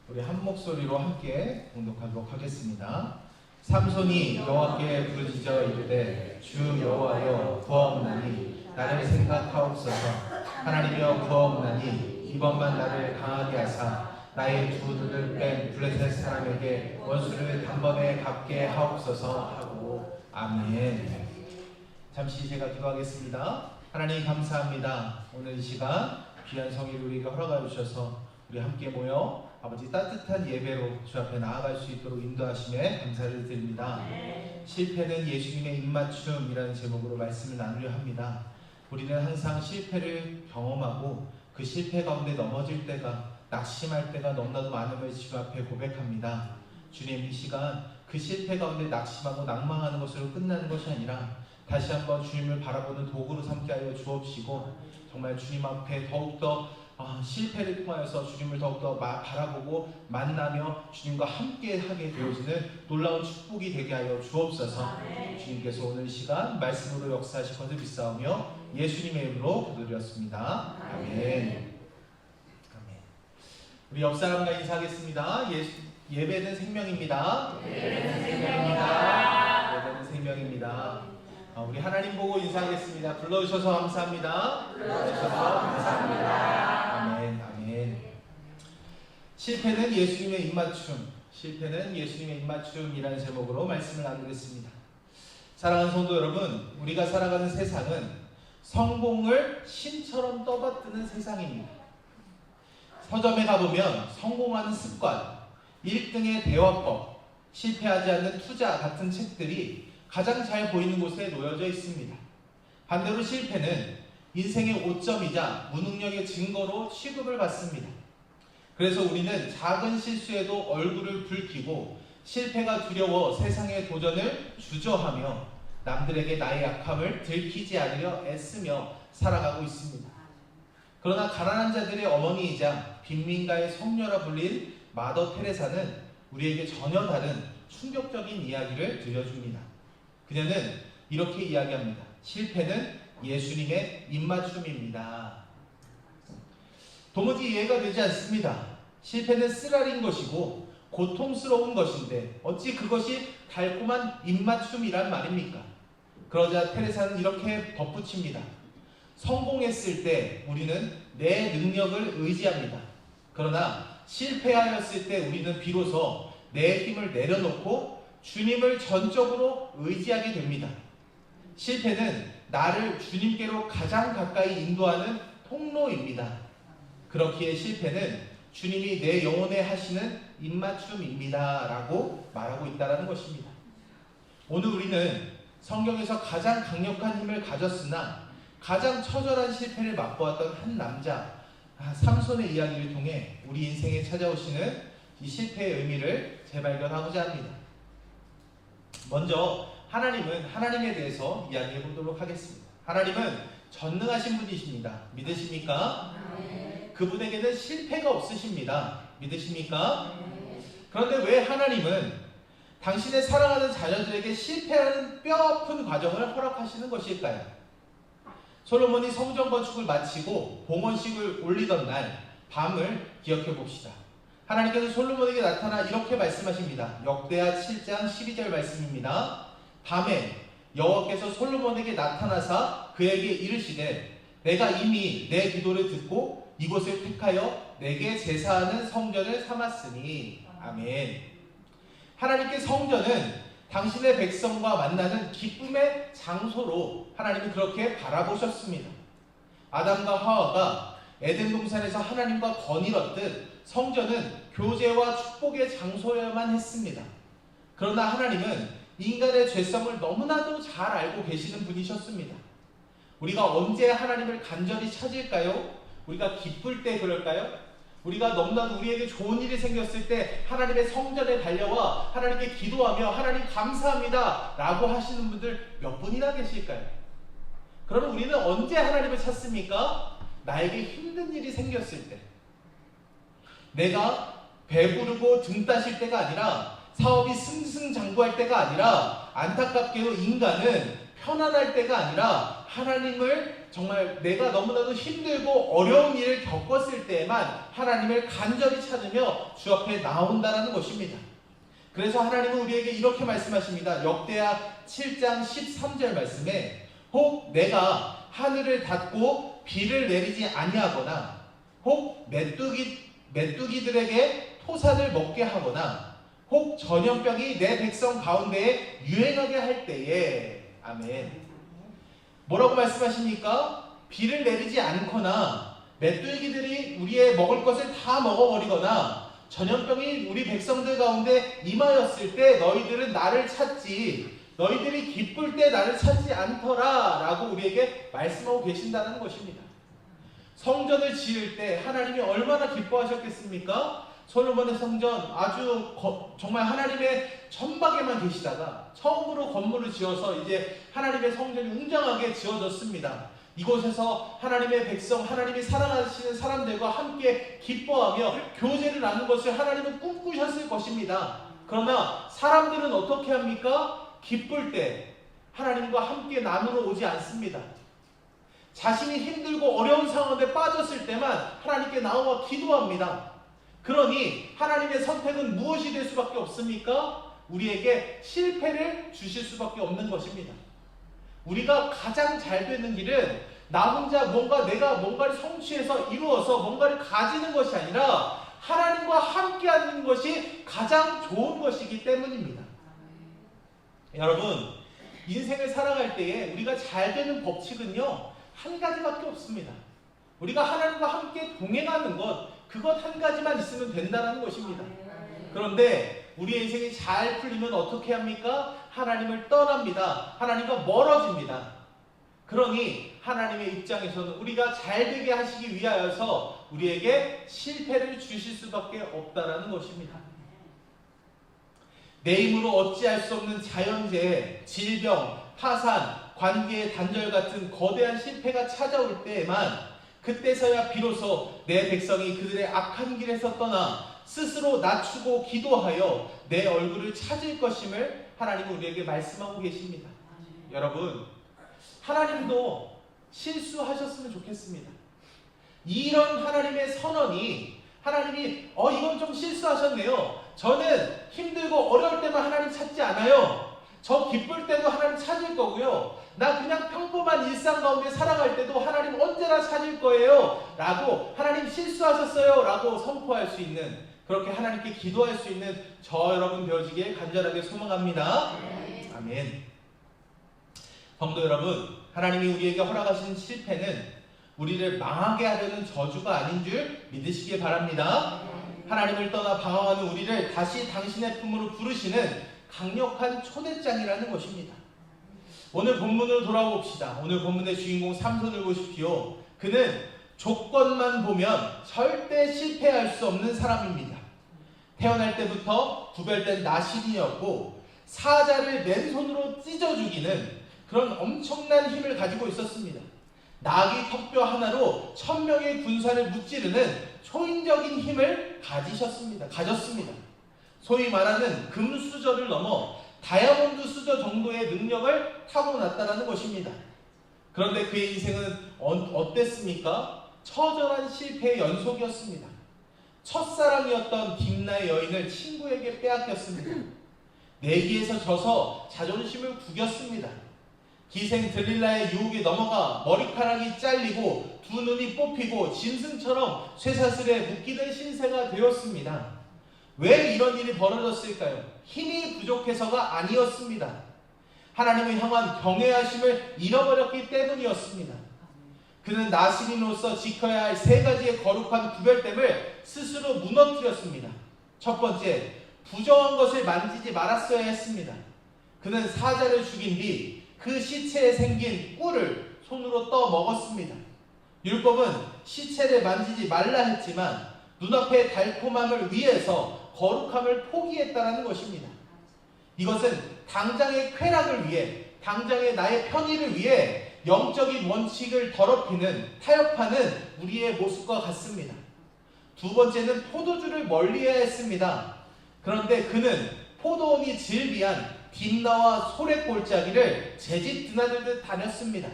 우리 한 목소리로 함께 공독하도록 하겠습니다. 삼손이 여호와께 부르짖어 이르되 주 여호와여 구하옵나니 나를 생각하옵소서. 하나님이여 구하옵나니 이번만 나를 강하게 하사 나의 두 눈을 뺀 블레셋 사람에게 원수를 단번에 갚게 하옵소서 하고 아멘. 잠시 제가 기도하겠습니다. 하나님 감사합니다. 오늘 이 시간 귀한 성의를 우리에게 허락하여 주셔서 우리 함께 모여 아버지 따뜻한 예배로 주 앞에 나아갈 수 있도록 인도하심에 감사를 드립니다. 실패는 예수님의 입맞춤이라는 제목으로 말씀을 나누려 합니다. 우리는 항상 실패를 경험하고 그 실패 가운데 넘어질 때가, 낙심할 때가 너무나도 많음을 주 앞에 고백합니다. 주님, 이 시간 그 실패 가운데 낙심하고 낭망하는 것으로 끝나는 것이 아니라 다시 한번 주님을 바라보는 도구로 삼게 하여 주옵시고, 정말 주님 앞에 더욱더 실패를 통하여서 주님을 더욱더 바라보고 만나며 주님과 함께 하게 되어지는 놀라운 축복이 되게 하여 주옵소서. 주님께서 오늘 시간 말씀으로 역사하실 것을 믿사오며 예수님의 이름으로 기도드렸습니다. 아멘. 우리 옆 사람과 인사하겠습니다. 예배는 생명입니다. 예배는 생명입니다. 우리 하나님 보고 인사하겠습니다. 불러주셔서 감사합니다. 아멘. 아멘. 실패는 예수님의 입맞춤이라는 제목으로 말씀을 나누겠습니다. 사랑하는 성도 여러분, 우리가 살아가는 세상은 성공을 신처럼 떠받드는 세상입니다. 서점에 가보면 성공하는 습관, 1등의 대화법, 실패하지 않는 투자 같은 책들이 가장 잘 보이는 곳에 놓여져 있습니다. 반대로 실패는 인생의 오점이자 무능력의 증거로 취급을 받습니다. 그래서 우리는 작은 실수에도 얼굴을 붉히고 실패가 두려워 세상의 도전을 주저하며 남들에게 나의 약함을 들키지 않으려 애쓰며 살아가고 있습니다. 그러나 가난한 자들의 어머니이자 빈민가의 성녀라 불린 마더 테레사는 우리에게 전혀 다른 충격적인 이야기를 들려줍니다. 그녀는 이렇게 이야기합니다. 실패는 예수님의 입맞춤입니다. 도무지 이해가 되지 않습니다. 실패는 쓰라린 것이고 고통스러운 것인데 어찌 그것이 달콤한 입맞춤이란 말입니까? 그러자 테레사는 이렇게 덧붙입니다. 성공했을 때 우리는 내 능력을 의지합니다. 그러나 실패하였을 때 우리는 비로소 내 힘을 내려놓고 주님을 전적으로 의지하게 됩니다. 실패는 나를 주님께로 가장 가까이 인도하는 통로입니다. 그렇기에 실패는 주님이 내 영혼에 하시는 입맞춤입니다 라고 말하고 있다는 것입니다. 오늘 우리는 성경에서 가장 강력한 힘을 가졌으나 가장 처절한 실패를 맛보았던 한 남자 삼손의 이야기를 통해 우리 인생에 찾아오시는 이 실패의 의미를 재발견하고자 합니다. 먼저 하나님에 대해서 이야기해 보도록 하겠습니다. 하나님은 전능하신 분이십니다. 믿으십니까? 그분에게는 실패가 없으십니다. 믿으십니까? 그런데 왜 하나님은 당신의 사랑하는 자녀들에게 실패하는 뼈아픈 과정을 허락하시는 것일까요? 솔로몬이 성전 건축을 마치고 봉헌식을 올리던 날 밤을 기억해 봅시다. 하나님께서 솔로몬에게 나타나 이렇게 말씀하십니다. 역대하 7장 12절 말씀입니다. 밤에 여호와께서 솔로몬에게 나타나사 그에게 이르시되 내가 이미 내 기도를 듣고 이곳을 택하여 내게 제사하는 성전을 삼았으니. 아멘. 하나님께 성전은 당신의 백성과 만나는 기쁨의 장소로 하나님은 그렇게 바라보셨습니다. 아담과 하와가 에덴 동산에서 하나님과 거닐었듯 성전은 교제와 축복의 장소여야만 했습니다. 그러나 하나님은 인간의 죄성을 너무나도 잘 알고 계시는 분이셨습니다. 우리가 언제 하나님을 간절히 찾을까요? 우리가 기쁠 때 그럴까요? 우리가 너무나도 우리에게 좋은 일이 생겼을 때 하나님의 성전에 달려와 하나님께 기도하며 하나님 감사합니다 라고 하시는 분들 몇 분이나 계실까요? 그러면 우리는 언제 하나님을 찾습니까? 나에게 힘든 일이 생겼을 때, 내가 배부르고 등 따실 때가 아니라, 사업이 승승장구할 때가 아니라, 안타깝게도 인간은 편안할 때가 아니라 하나님을 정말 내가 너무나도 힘들고 어려운 일을 겪었을 때에만 하나님을 간절히 찾으며 주 앞에 나온다는 것입니다. 그래서 하나님은 우리에게 이렇게 말씀하십니다. 역대하 7장 13절 말씀에 혹 내가 하늘을 닫고 비를 내리지 아니하거나 혹 메뚜기들에게 토사를 먹게 하거나 혹 전염병이 내 백성 가운데에 유행하게 할 때에 아멘. 뭐라고 말씀하십니까? 비를 내리지 않거나 메뚜기들이 우리의 먹을 것을 다 먹어버리거나 전염병이 우리 백성들 가운데 임하였을 때 너희들은 나를 찾지 너희들이 기쁠 때 나를 찾지 않더라 라고 우리에게 말씀하고 계신다는 것입니다. 성전을 지을 때 하나님이 얼마나 기뻐하셨겠습니까? 솔로몬의 성전 아주 정말 하나님의 천막에만 계시다가 처음으로 건물을 지어서 이제 하나님의 성전이 웅장하게 지어졌습니다. 이곳에서 하나님의 백성, 하나님이 사랑하시는 사람들과 함께 기뻐하며 교제를 나누는 것을 하나님은 꿈꾸셨을 것입니다. 그러나 사람들은 어떻게 합니까? 기쁠 때 하나님과 함께 나누러 오지 않습니다. 자신이 힘들고 어려운 상황에 빠졌을 때만 하나님께 나와 기도합니다. 그러니 하나님의 선택은 무엇이 될 수밖에 없습니까? 우리에게 실패를 주실 수밖에 없는 것입니다. 우리가 가장 잘 되는 길은 나 혼자 내가 뭔가를 성취해서 이루어서 뭔가를 가지는 것이 아니라 하나님과 함께하는 것이 가장 좋은 것이기 때문입니다. 여러분, 인생을 살아갈 때에 우리가 잘 되는 법칙은요 한 가지밖에 없습니다. 우리가 하나님과 함께 동행하는 것, 그것 한 가지만 있으면 된다는 것입니다. 그런데 우리의 인생이 잘 풀리면 어떻게 합니까? 하나님을 떠납니다. 하나님과 멀어집니다. 그러니 하나님의 입장에서는 우리가 잘 되게 하시기 위하여서 우리에게 실패를 주실 수밖에 없다는 것입니다. 내 힘으로 어찌할 수 없는 자연재해, 질병, 파산, 관계의 단절 같은 거대한 실패가 찾아올 때에만 그때서야 비로소 내 백성이 그들의 악한 길에서 떠나 스스로 낮추고 기도하여 내 얼굴을 찾을 것임을 하나님은 우리에게 말씀하고 계십니다. 여러분, 하나님도 실수하셨으면 좋겠습니다. 이런 하나님의 선언이 하나님이 이건 좀 실수하셨네요. 저는 힘들고 어려울 때만 하나님 찾지 않아요. 저 기쁠 때도 하나님 찾을 거고요. 나 그냥 평범한 일상 가운데 살아갈 때도 하나님 언제나 찾을 거예요 라고 하나님 실수하셨어요 라고 선포할 수 있는, 그렇게 하나님께 기도할 수 있는 저 여러분 되어지길 간절하게 소망합니다. 아멘. 성도 여러분, 하나님이 우리에게 허락하신 실패는 우리를 망하게 하려는 저주가 아닌 줄 믿으시길 바랍니다. 하나님을 떠나 방황하는 우리를 다시 당신의 품으로 부르시는 강력한 초대장이라는 것입니다. 오늘 본문으로 돌아봅시다. 오늘 본문의 주인공 삼손을 보십시오. 그는 조건만 보면 절대 실패할 수 없는 사람입니다. 태어날 때부터 구별된 나실인이었고 사자를 맨손으로 찢어 죽이는 그런 엄청난 힘을 가지고 있었습니다. 나귀 턱뼈 하나로 1000명의 군사를 무찌르는 초인적인 힘을 가졌습니다. 소위 말하는 금수저를 넘어 다이아몬드 수저 정도의 능력을 타고났다는 것입니다. 그런데 그의 인생은 어땠습니까? 처절한 실패의 연속이었습니다. 첫사랑이었던 딥나의 여인을 친구에게 빼앗겼습니다. 내기에서 져서 자존심을 구겼습니다. 기생 들릴라의 유혹에 넘어가 머리카락이 잘리고 두 눈이 뽑히고 짐승처럼 쇠사슬에 묶이는 신세가 되었습니다. 왜 이런 일이 벌어졌을까요? 힘이 부족해서가 아니었습니다. 하나님을 향한 경외하심을 잃어버렸기 때문이었습니다. 그는 나시린으로서 지켜야 할 3가지의 거룩한 구별됨을 스스로 무너뜨렸습니다. 첫 번째, 부정한 것을 만지지 말았어야 했습니다. 그는 사자를 죽인 뒤 그 시체에 생긴 꿀을 손으로 떠 먹었습니다. 율법은 시체를 만지지 말라 했지만 눈앞의 달콤함을 위해서 거룩함을 포기했다는 것입니다. 이것은 당장의 쾌락을 위해, 당장의 나의 편의를 위해 영적인 원칙을 더럽히는, 타협하는 우리의 모습과 같습니다. 두 번째는 포도주를 멀리해야 했습니다. 그런데 그는 포도원이 즐비한 딥나와 소래 골짜기를 재짓 드나들듯 다녔습니다.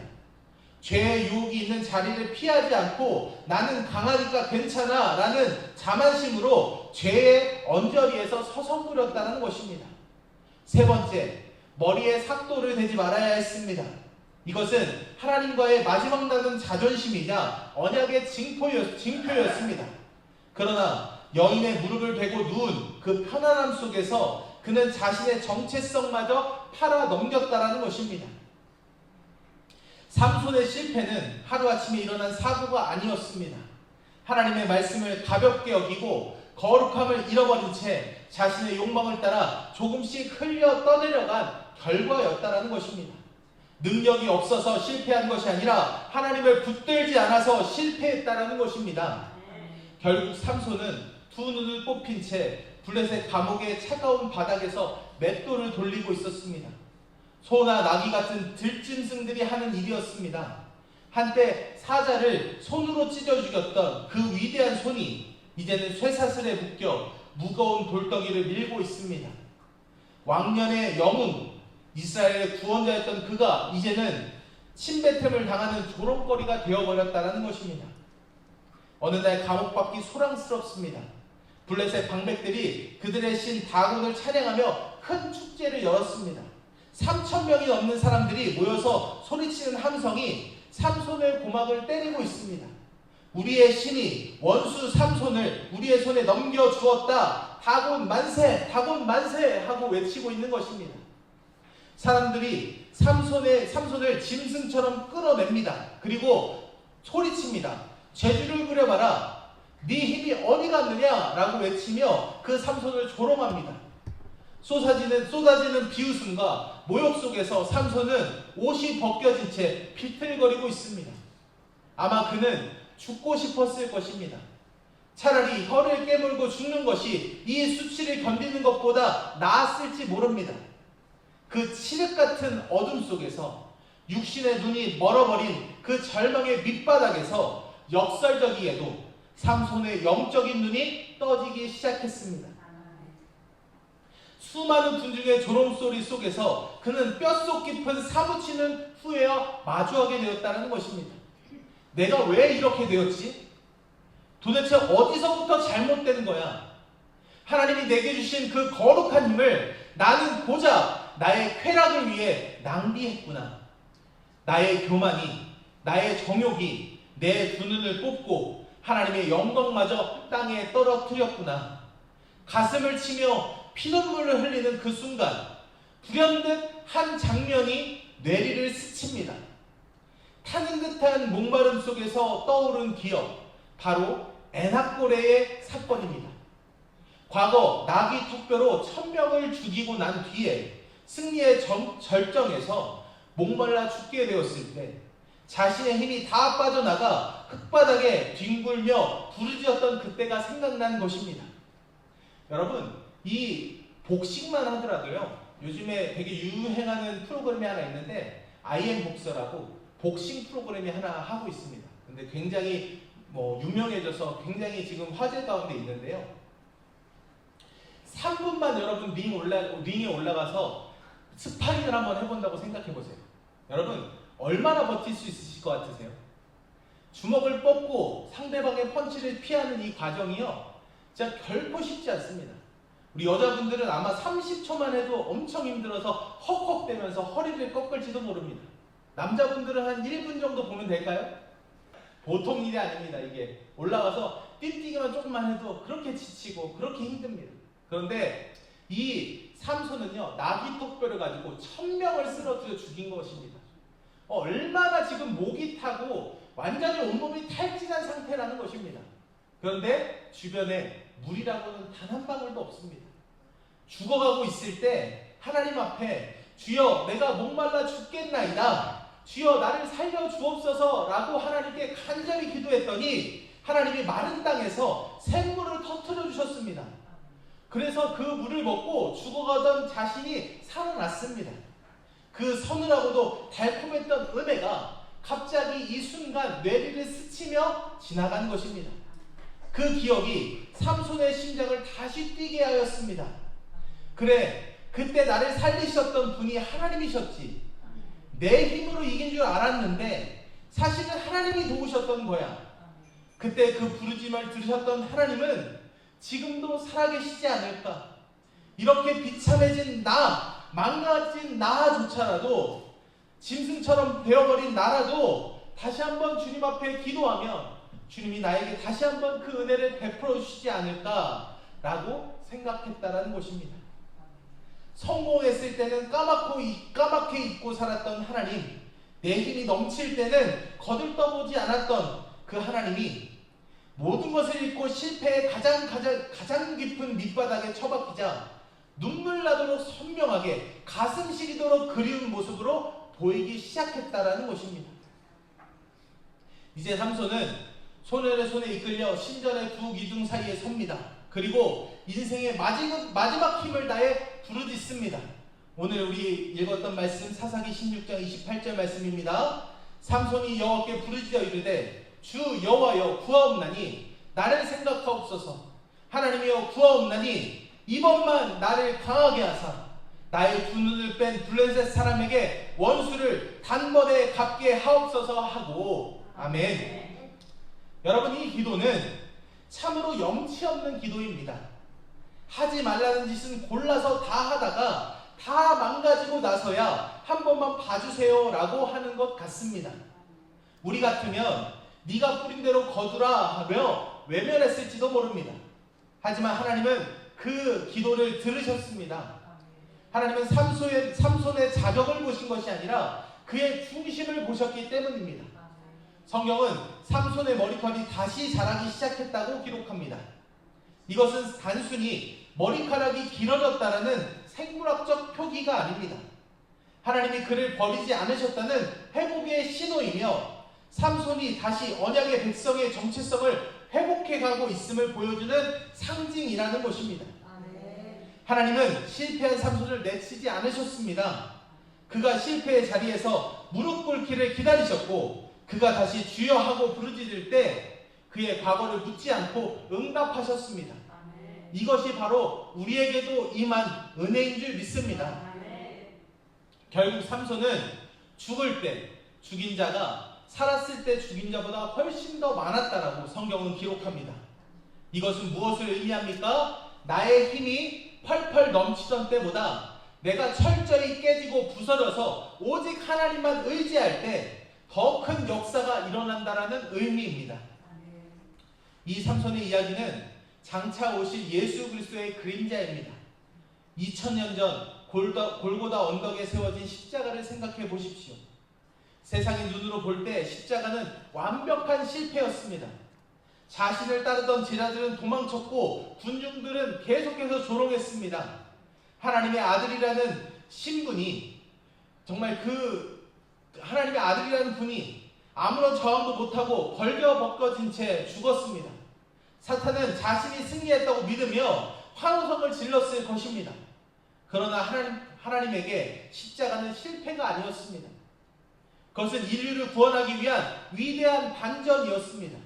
죄의 유혹이 있는 자리를 피하지 않고 나는 강하니까 괜찮아 라는 자만심으로 죄의 언저리에서 서성거렸다는 것입니다. 세 번째, 머리에 삭도를 대지 말아야 했습니다. 이것은 하나님과의 마지막 남은 자존심이자 언약의 징표였습니다. 그러나 여인의 무릎을 베고 누운 그 편안함 속에서 그는 자신의 정체성마저 팔아 넘겼다라는 것입니다. 삼손의 실패는 하루아침에 일어난 사고가 아니었습니다. 하나님의 말씀을 가볍게 여기고 거룩함을 잃어버린 채 자신의 욕망을 따라 조금씩 흘려 떠내려간 결과였다라는 것입니다. 능력이 없어서 실패한 것이 아니라 하나님을 붙들지 않아서 실패했다라는 것입니다. 결국 삼손은 두 눈을 뽑힌 채 블레셋 감옥의 차가운 바닥에서 맷돌을 돌리고 있었습니다. 소나 나귀 같은 들짐승들이 하는 일이었습니다. 한때 사자를 손으로 찢어 죽였던 그 위대한 손이 이제는 쇠사슬에 묶여 무거운 돌덩이를 밀고 있습니다. 왕년의 영웅, 이스라엘의 구원자였던 그가 이제는 침뱉음을 당하는 조롱거리가 되어버렸다는 것입니다. 어느 날 감옥 밖이 소란스럽습니다. 블레셋 방백들이 그들의 신 다곤을 찬양하며 큰 축제를 열었습니다. 3,000명이 넘는 사람들이 모여서 소리치는 함성이 삼손의 고막을 때리고 있습니다. 우리의 신이 원수 삼손을 우리의 손에 넘겨주었다. 다곤 만세! 다곤 만세! 하고 외치고 있는 것입니다. 사람들이 삼손을 짐승처럼 끌어냅니다. 그리고 소리칩니다. 제주를 그려봐라. 네 힘이 어디 갔느냐? 라고 외치며 그 삼손을 조롱합니다. 쏟아지는 비웃음과 모욕 속에서 삼손은 옷이 벗겨진 채 비틀거리고 있습니다. 아마 그는 죽고 싶었을 것입니다. 차라리 혀를 깨물고 죽는 것이 이 수치를 견디는 것보다 나았을지 모릅니다. 그 칠흑 같은 어둠 속에서 육신의 눈이 멀어버린 그 절망의 밑바닥에서 역설적이게도 삼손의 영적인 눈이 떠지기 시작했습니다. 수많은 군중의 조롱소리 속에서 그는 뼛속 깊은 사무치는 후회와 마주하게 되었다는 것입니다. 내가 왜 이렇게 되었지? 도대체 어디서부터 잘못된 거야? 하나님이 내게 주신 그 거룩한 힘을 나는 고작 나의 쾌락을 위해 낭비했구나. 나의 교만이, 나의 정욕이 내 두 눈을 뽑고 하나님의 영광마저 땅에 떨어뜨렸구나. 가슴을 치며 피눈물을 흘리는 그 순간 불현듯 한 장면이 뇌리를 스칩니다. 타는 듯한 목마름 속에서 떠오른 기억, 바로 에낙고레의 사건입니다. 과거 나귀 턱뼈로 1,000명을 죽이고 난 뒤에 승리의 절정에서 목말라 죽게 되었을 때 자신의 힘이 다 빠져나가 흙바닥에 뒹굴며 부르짖었던 그때가 생각난 것입니다. 여러분, 이 복싱만 하더라도요, 요즘에 되게 유행하는 프로그램이 하나 있는데 IM복서라고 복싱 프로그램이 하나 하고 있습니다. 근데 굉장히 유명해져서 굉장히 지금 화제 가운데 있는데요. 3분만 여러분 링에 올라가서 스파링을 한번 해본다고 생각해보세요. 여러분 얼마나 버틸 수 있으실 것 같으세요? 주먹을 뻗고 상대방의 펀치를 피하는 이 과정이요, 진짜 결코 쉽지 않습니다. 우리 여자분들은 아마 30초만 해도 엄청 힘들어서 헉헉대면서 허리를 꺾을지도 모릅니다. 남자분들은 한 1분 정도 보면 될까요? 보통 일이 아닙니다. 이게 올라가서 뛸뛰기만 조금만 해도 그렇게 지치고 그렇게 힘듭니다. 그런데 이 삼손은요, 나귀 턱뼈를 가지고 1,000명을 쓰러뜨려 죽인 것입니다. 얼마나 지금 목이 타고 완전히 온몸이 탈진한 상태라는 것입니다. 그런데 주변에 물이라고는 단 한 방울도 없습니다. 죽어가고 있을 때 하나님 앞에 주여 내가 목말라 죽겠나이다, 주여 나를 살려 주옵소서 라고 하나님께 간절히 기도했더니 하나님이 마른 땅에서 샘물을 터뜨려 주셨습니다. 그래서 그 물을 먹고 죽어가던 자신이 살아났습니다. 그 서늘하고도 달콤했던 은혜가 갑자기 이 순간 뇌리를 스치며 지나간 것입니다. 그 기억이 삼손의 심장을 다시 뛰게 하였습니다. 그래, 그때 나를 살리셨던 분이 하나님이셨지. 내 힘으로 이긴 줄 알았는데 사실은 하나님이 도우셨던 거야. 그때 그 부르짖음을 들으셨던 하나님은 지금도 살아계시지 않을까? 이렇게 비참해진 나, 망가진 나조차라도, 짐승처럼 되어버린 나라도 다시 한번 주님 앞에 기도하며 주님이 나에게 다시 한번 그 은혜를 베풀어 주시지 않을까라고 생각했다라는 것입니다. 성공했을 때는 까맣게 잊고 살았던 하나님, 내 힘이 넘칠 때는 거들떠보지 않았던 그 하나님이 모든 것을 잃고 실패의 가장 깊은 밑바닥에 처박히자 눈물 나도록 선명하게 가슴 시리도록 그리운 모습으로 보이기 시작했다라는 것입니다. 이제 삼손은 소년의 손에 이끌려 신전의 두 기둥 사이에 섭니다. 그리고 인생의 마지막 힘을 다해 부르짖습니다. 오늘 우리 읽었던 말씀 사사기 16장 28절 말씀입니다. 삼손이 여호와께 부르짖어 이르되 주 여호와여 구하옵나니 나를 생각하옵소서. 하나님이여 구하옵나니 이번만 나를 강하게 하사 나의 두 눈을 뺀 블레셋 사람에게 원수를 단번에 갚게 하옵소서 하고. 아멘. 여러분, 이 기도는 참으로 염치 없는 기도입니다. 하지 말라는 짓은 골라서 다 하다가 다 망가지고 나서야 한 번만 봐주세요 라고 하는 것 같습니다. 우리 같으면 네가 뿌린 대로 거두라 하며 외면했을지도 모릅니다. 하지만 하나님은 그 기도를 들으셨습니다. 하나님은 삼손의 자격을 보신 것이 아니라 그의 중심을 보셨기 때문입니다. 성경은 삼손의 머리털이 다시 자라기 시작했다고 기록합니다. 이것은 단순히 머리카락이 길어졌다는 생물학적 표기가 아닙니다. 하나님이 그를 버리지 않으셨다는 회복의 신호이며 삼손이 다시 언약의 백성의 정체성을 회복해가고 있음을 보여주는 상징이라는 것입니다. 하나님은 실패한 삼손을 내치지 않으셨습니다. 그가 실패의 자리에서 무릎 꿇기를 기다리셨고 그가 다시 주여 하고 부르짖을 때 그의 과거를 묻지 않고 응답하셨습니다. 이것이 바로 우리에게도 임한 은혜인 줄 믿습니다. 결국 삼손은 죽을 때 죽인 자가 살았을 때 죽인 자보다 훨씬 더 많았다라고 성경은 기록합니다. 이것은 무엇을 의미합니까? 나의 힘이 펄펄 넘치던 때보다 내가 철저히 깨지고 부서져서 오직 하나님만 의지할 때 더 큰 역사가 일어난다라는 의미입니다. 이 삼손의 이야기는 장차 오실 예수 그리스도의 그림자입니다. 2000년 전 골고다 언덕에 세워진 십자가를 생각해 보십시오. 세상의 눈으로 볼 때 십자가는 완벽한 실패였습니다. 자신을 따르던 제자들은 도망쳤고 군중들은 계속해서 조롱했습니다. 하나님의 아들이라는 신분이 정말 하나님의 아들이라는 분이 아무런 저항도 못하고 벌겨벗겨진 채 죽었습니다. 사탄은 자신이 승리했다고 믿으며 환호성을 질렀을 것입니다. 그러나 하나님에게 십자가는 실패가 아니었습니다. 그것은 인류를 구원하기 위한 위대한 반전이었습니다.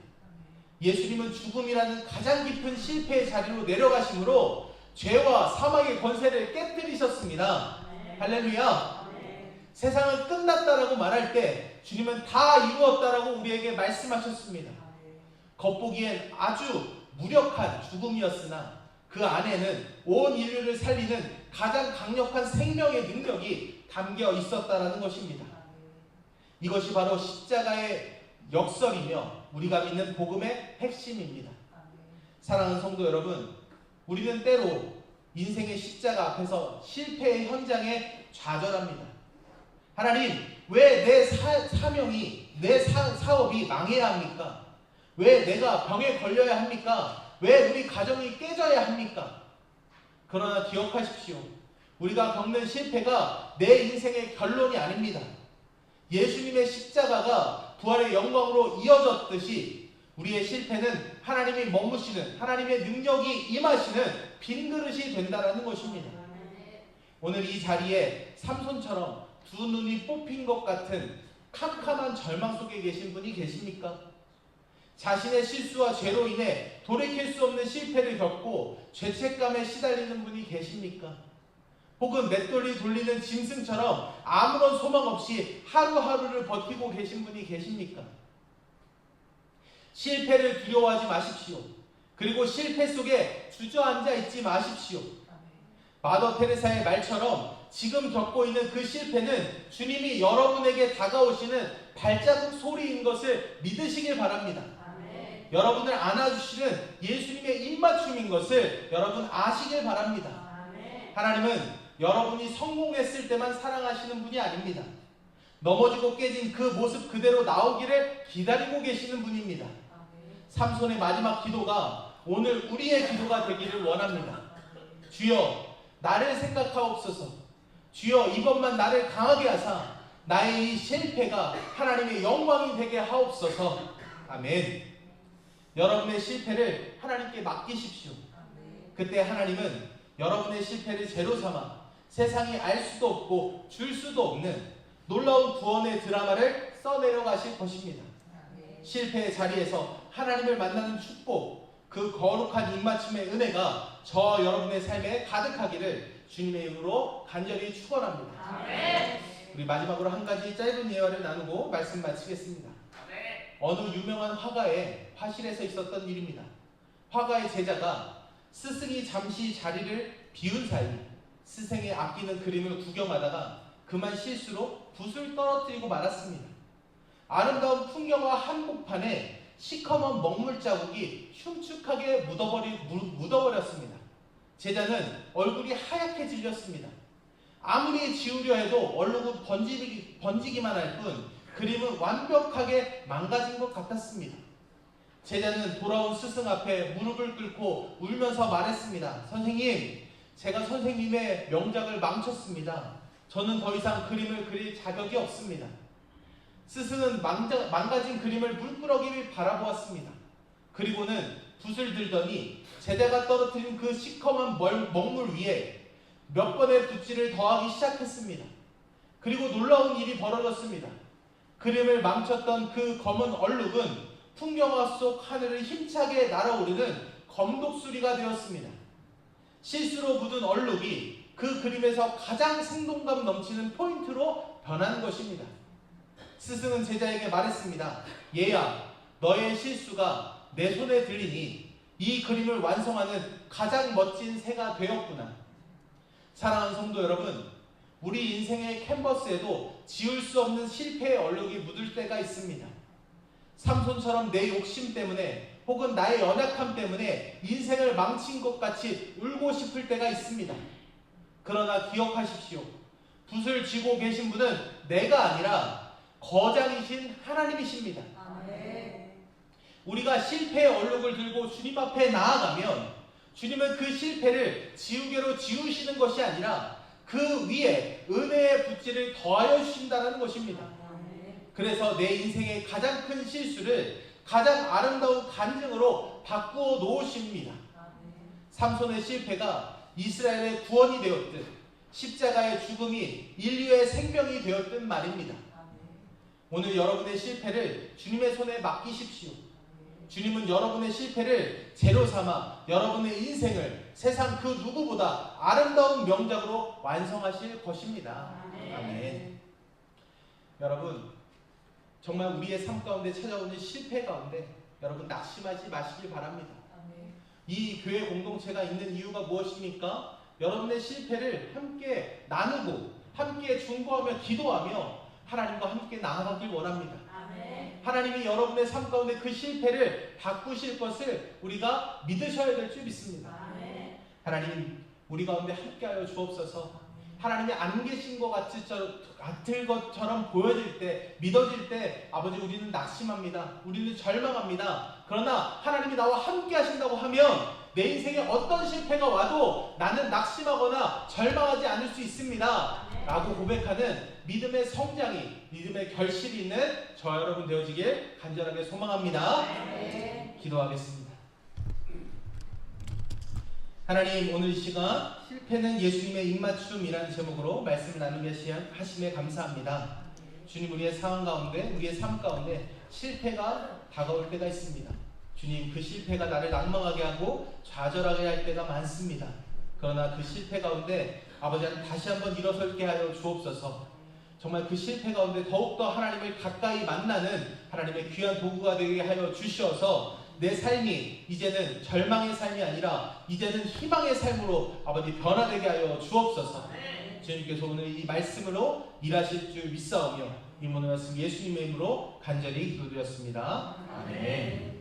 예수님은 죽음이라는 가장 깊은 실패의 자리로 내려가심으로 죄와 사망의 권세를 깨뜨리셨습니다. 할렐루야. 세상은 끝났다라고 말할 때 주님은 다 이루었다라고 우리에게 말씀하셨습니다. 겉보기엔 아주 무력한 죽음이었으나 그 안에는 온 인류를 살리는 가장 강력한 생명의 능력이 담겨 있었다라는 것입니다. 이것이 바로 십자가의 역설이며 우리가 믿는 복음의 핵심입니다. 사랑하는 성도 여러분, 우리는 때로 인생의 십자가 앞에서 실패의 현장에 좌절합니다. 하나님, 왜 내 사명이, 내 사업이 망해야 합니까? 왜 내가 병에 걸려야 합니까? 왜 우리 가정이 깨져야 합니까? 그러나 기억하십시오. 우리가 겪는 실패가 내 인생의 결론이 아닙니다. 예수님의 십자가가 부활의 영광으로 이어졌듯이 우리의 실패는 하나님이 머무시는, 하나님의 능력이 임하시는 빈 그릇이 된다는 것입니다. 오늘 이 자리에 삼손처럼 두 눈이 뽑힌 것 같은 캄캄한 절망 속에 계신 분이 계십니까? 자신의 실수와 죄로 인해 돌이킬 수 없는 실패를 겪고 죄책감에 시달리는 분이 계십니까? 혹은 맷돌이 돌리는 짐승처럼 아무런 소망 없이 하루하루를 버티고 계신 분이 계십니까? 실패를 두려워하지 마십시오. 그리고 실패 속에 주저앉아 있지 마십시오. 마더 테레사의 말처럼 지금 겪고 있는 그 실패는 주님이 여러분에게 다가오시는 발자국 소리인 것을 믿으시길 바랍니다. 아멘. 여러분을 안아주시는 예수님의 입맞춤인 것을 여러분 아시길 바랍니다. 아멘. 하나님은 여러분이 성공했을 때만 사랑하시는 분이 아닙니다. 넘어지고 깨진 그 모습 그대로 나오기를 기다리고 계시는 분입니다. 삼손의 마지막 기도가 오늘 우리의 기도가 되기를 원합니다. 주여 나를 생각하옵소서. 주여 이번만 나를 강하게 하사 나의 이 실패가 하나님의 영광이 되게 하옵소서. 아멘. 여러분의 실패를 하나님께 맡기십시오. 그때 하나님은 여러분의 실패를 재로 삼아 세상이 알 수도 없고 줄 수도 없는 놀라운 구원의 드라마를 써내려 가실 것입니다. 실패의 자리에서 하나님을 만나는 축복, 그 거룩한 입맞춤의 은혜가 저와 여러분의 삶에 가득하기를 주님의 이름으로 간절히 축원합니다. 아멘. 우리 마지막으로 한 가지 짧은 예화를 나누고 말씀 마치겠습니다. 아멘. 어느 유명한 화가의 화실에서 있었던 일입니다. 화가의 제자가 스승이 잠시 자리를 비운 사이 스승의 아끼는 그림을 구경하다가 그만 실수로 붓을 떨어뜨리고 말았습니다. 아름다운 풍경과 한복판에 시커먼 먹물 자국이 흉측하게 묻어버렸습니다. 제자는 얼굴이 하얗게 질렸습니다. 아무리 지우려 해도 얼룩은 번지기만 할 뿐 그림은 완벽하게 망가진 것 같았습니다. 제자는 돌아온 스승 앞에 무릎을 꿇고 울면서 말했습니다. 선생님, 제가 선생님의 명작을 망쳤습니다. 저는 더 이상 그림을 그릴 자격이 없습니다. 스승은 망가진 그림을 물끄러기 바라보았습니다. 그리고는 붓을 들더니 제자가 떨어뜨린 그 시커먼 먹물 위에 몇 번의 붓질을 더하기 시작했습니다. 그리고 놀라운 일이 벌어졌습니다. 그림을 망쳤던 그 검은 얼룩은 풍경화 속 하늘을 힘차게 날아오르는 검독수리가 되었습니다. 실수로 묻은 얼룩이 그 그림에서 가장 생동감 넘치는 포인트로 변한 것입니다. 스승은 제자에게 말했습니다. 얘야, 너의 실수가 내 손에 들리니 이 그림을 완성하는 가장 멋진 새가 되었구나. 사랑하는 성도 여러분, 우리 인생의 캔버스에도 지울 수 없는 실패의 얼룩이 묻을 때가 있습니다. 삼손처럼 내 욕심 때문에 혹은 나의 연약함 때문에 인생을 망친 것 같이 울고 싶을 때가 있습니다. 그러나 기억하십시오. 붓을 쥐고 계신 분은 내가 아니라 거장이신 하나님이십니다. 아멘. 우리가 실패의 얼룩을 들고 주님 앞에 나아가면 주님은 그 실패를 지우개로 지우시는 것이 아니라 그 위에 은혜의 붓질을 더하여 주신다는 것입니다. 그래서 내 인생의 가장 큰 실수를 가장 아름다운 간증으로 바꾸어 놓으십니다. 삼손의 실패가 이스라엘의 구원이 되었듯 십자가의 죽음이 인류의 생명이 되었듯 말입니다. 오늘 여러분의 실패를 주님의 손에 맡기십시오. 주님은 여러분의 실패를 재료 삼아 여러분의 인생을 세상 그 누구보다 아름다운 명작으로 완성하실 것입니다. 아멘. 여러분, 정말 우리의 삶 가운데 찾아오는 실패 가운데 여러분 낙심하지 마시길 바랍니다. 이 교회 공동체가 있는 이유가 무엇입니까? 여러분의 실패를 함께 나누고 함께 중보하며 기도하며 하나님과 함께 나아가길 원합니다. 하나님이 여러분의 삶 가운데 그 실패를 바꾸실 것을 우리가 믿으셔야 될 줄 믿습니다. 하나님, 우리 가운데 함께하여 주옵소서. 하나님이 안 계신 것 같을 것처럼 보여질 때, 믿어질 때 아버지 우리는 낙심합니다. 우리는 절망합니다. 그러나 하나님이 나와 함께 하신다고 하면 내 인생에 어떤 실패가 와도 나는 낙심하거나 절망하지 않을 수 있습니다. 라고 고백하는 믿음의 성장이, 믿음의 결실이 있는 저와 여러분 되어지길 간절하게 소망합니다. 기도하겠습니다. 하나님, 오늘 이 시간 실패는 예수님의 입맞춤이라는 제목으로 말씀을 나누게 하심에 감사합니다. 주님, 우리의 상황 가운데, 우리의 삶 가운데 실패가 다가올 때가 있습니다. 주님, 그 실패가 나를 낙망하게 하고 좌절하게 할 때가 많습니다. 그러나 그 실패 가운데 아버지 하나님 다시 한번 일어설게 하여 주옵소서. 정말 그 실패 가운데 더욱더 하나님을 가까이 만나는 하나님의 귀한 도구가 되게 하여 주시어서 내 삶이 이제는 절망의 삶이 아니라 이제는 희망의 삶으로 아버지 변화되게 하여 주옵소서. 주님께서 오늘 이 말씀으로 일하실 줄 믿사오며 이 모든 말씀 예수님의 이름으로 간절히 기도드렸습니다. 아멘.